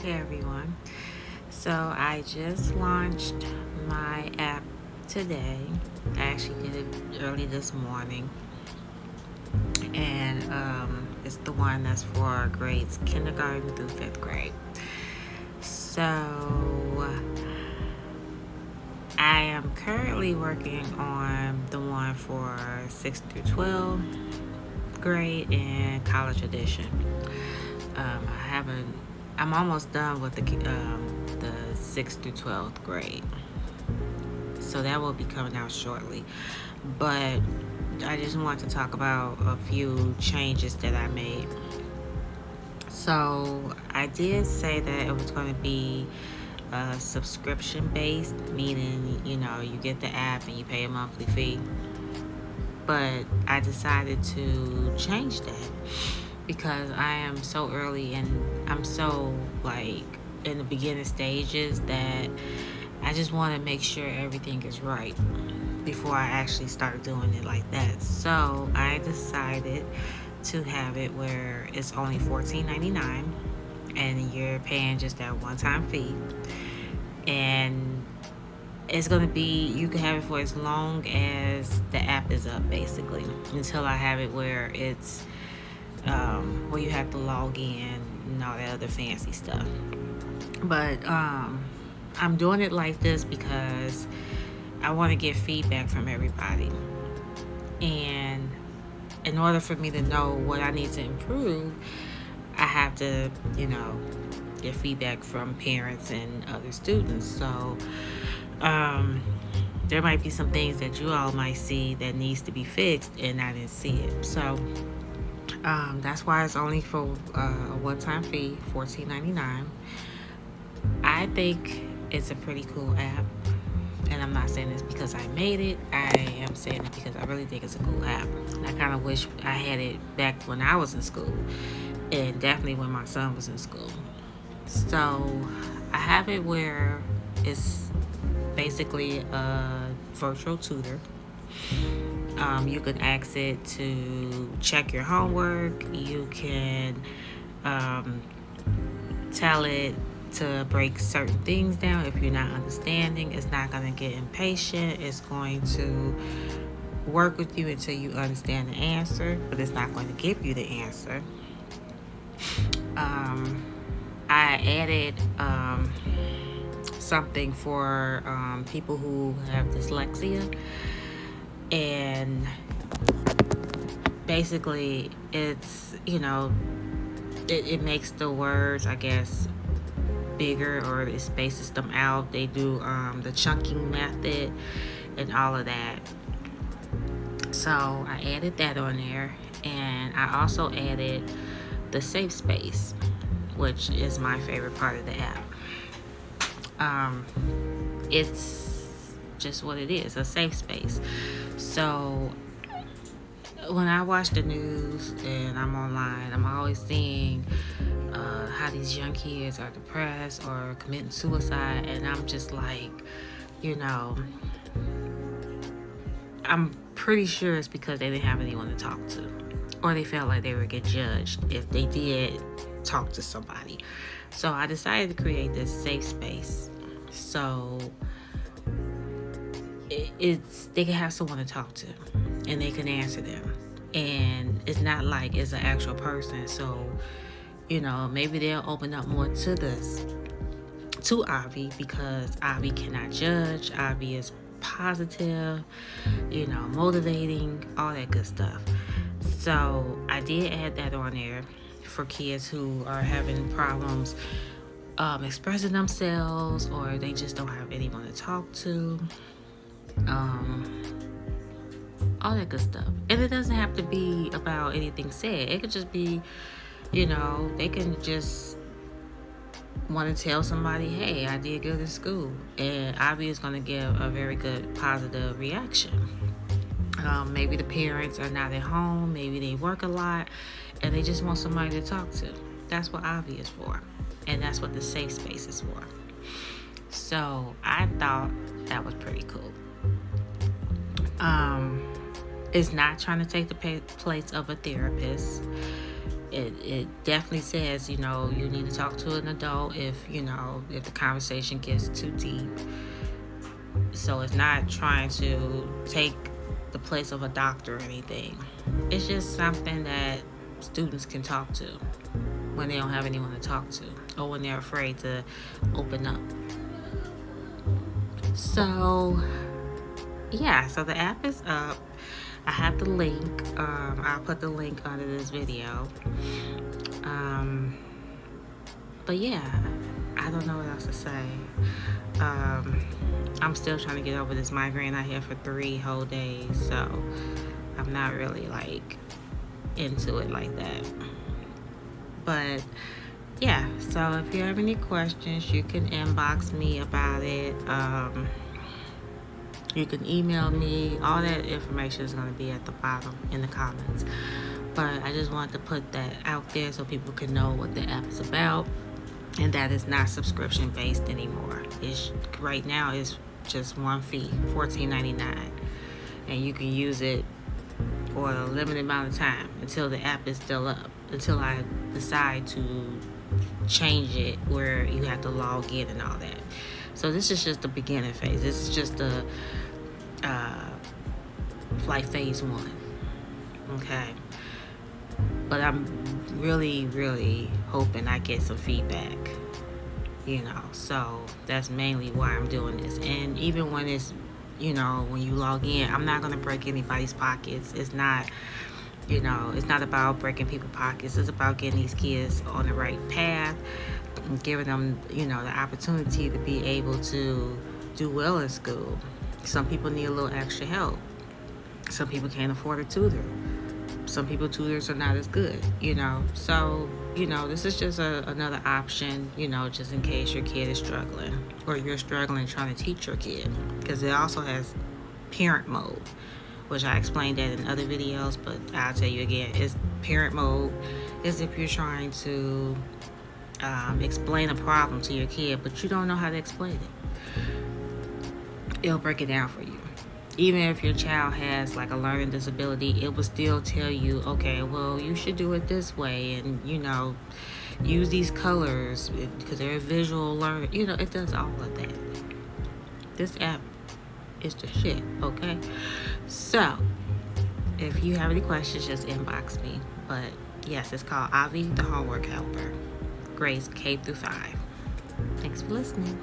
Hey everyone. So I just launched my app today. I actually did it early this morning. And it's the one that's for grades kindergarten through fifth grade. So I am currently working on the one for 6th through 12th grade and college edition. I haven't. I'm almost done with the 6th through 12th grade, so that will be coming out shortly. But I just want to talk about a few changes that I made. So I did say that it was going to be subscription based, meaning you get the app and you pay a monthly fee. But I decided to change that because I am so early and I'm so in the beginning stages that I just want to make sure everything is right before I actually start doing it like that. So I decided to have it where it's only $14.99 and you're paying just that one-time fee. And it's going to be, you can have it for as long as the app is up, basically, until I have it where it's where you have to log in and all that other fancy stuff. But I'm doing it like this because I want to get feedback from everybody. And in order for me to know what I need to improve, I have to, get feedback from parents and other students. So there might be some things that you all might see that needs to be fixed and I didn't see it. So that's why it's only for a one-time fee, $14.99. I think it's a pretty cool app. And I'm not saying this because I made it. I am saying it because I really think it's a cool app. I kind of wish I had it back when I was in school. And definitely when my son was in school. So I have it where it's basically a virtual tutor. You can ask it to check your homework. You can tell it to break certain things down if you're not understanding. It's not going to get impatient. It's going to work with you until you understand the answer, but it's not going to give you the answer. I added something for people who have dyslexia, and basically it's it makes the words, I guess, bigger, or it spaces them out. They do the chunking method and all of that. So I added that on there, and I also added the safe space, which is my favorite part of the app. It's just what it is, a safe space. So when I watch the news and I'm online, I'm always seeing how these young kids are depressed or committing suicide, and I'm just like, I'm pretty sure it's because they didn't have anyone to talk to, or they felt like they would get judged if they did talk to somebody. So I decided to create this safe space so they can have someone to talk to and they can answer them, and it's not like it's an actual person. So maybe they'll open up more to this, to Avi, because Avi cannot judge. Avi is positive, motivating, all that good stuff. So I did add that on there for kids who are having problems expressing themselves, or they just don't have anyone to talk to, all that good stuff. And it doesn't have to be about anything said. It could just be, they can just want to tell somebody, hey, I did good at school, and Avi is going to give a very good positive reaction. Maybe the parents are not at home, maybe they work a lot, and they just want somebody to talk to. That's what Avi is for, and that's what the safe space is for. So I thought that was pretty cool. It's not trying to take the place of a therapist. it definitely says, you know, you need to talk to an adult if, you know, if the conversation gets too deep. So it's not trying to take the place of a doctor or anything. It's just something that students can talk to when they don't have anyone to talk to, or when they're afraid to open up. So yeah, so the app is up. I have the link. I'll put the link under this video. But yeah, I don't know what else to say. I'm still trying to get over this migraine I had for 3 whole days, so I'm not really like into it like that. But yeah, so if you have any questions, you can inbox me about it. You can email me. All that information is going to be at the bottom in the comments. But I just wanted to put that out there so people can know what the app is about, and that it's not subscription based anymore. It's right now is just one fee, $14.99, and you can use it for a limited amount of time until the app is still up, until I decide to change it where you have to log in and all that. So this is just the beginning phase. This is just the like phase 1. Okay, but I'm really hoping I get some feedback, you know. So that's mainly why I'm doing this. And even when it's, you know, when you log in, I'm not going to break anybody's pockets. It's not, you know, it's not about breaking people's pockets. It's about getting these kids on the right path and giving them, you know, the opportunity to be able to do well in school. Some people need a little extra help. Some people can't afford a tutor. Some people, tutors are not as good, you know. So, you know, this is just another option, you know, just in case your kid is struggling, or you're struggling trying to teach your kid. Because it also has parent mode, which I explained that in other videos, but I'll tell you again. It's parent mode is if you're trying to explain a problem to your kid, but you don't know how to explain it. It'll break it down for you. Even if your child has like a learning disability, it will still tell you, okay, well, you should do it this way, and, you know, use these colors because they're a visual learner. You know, it does all of that. This app is the shit, okay? So if you have any questions, just inbox me. But yes, it's called Avi the Homework Helper, grades K through 5. Thanks for listening.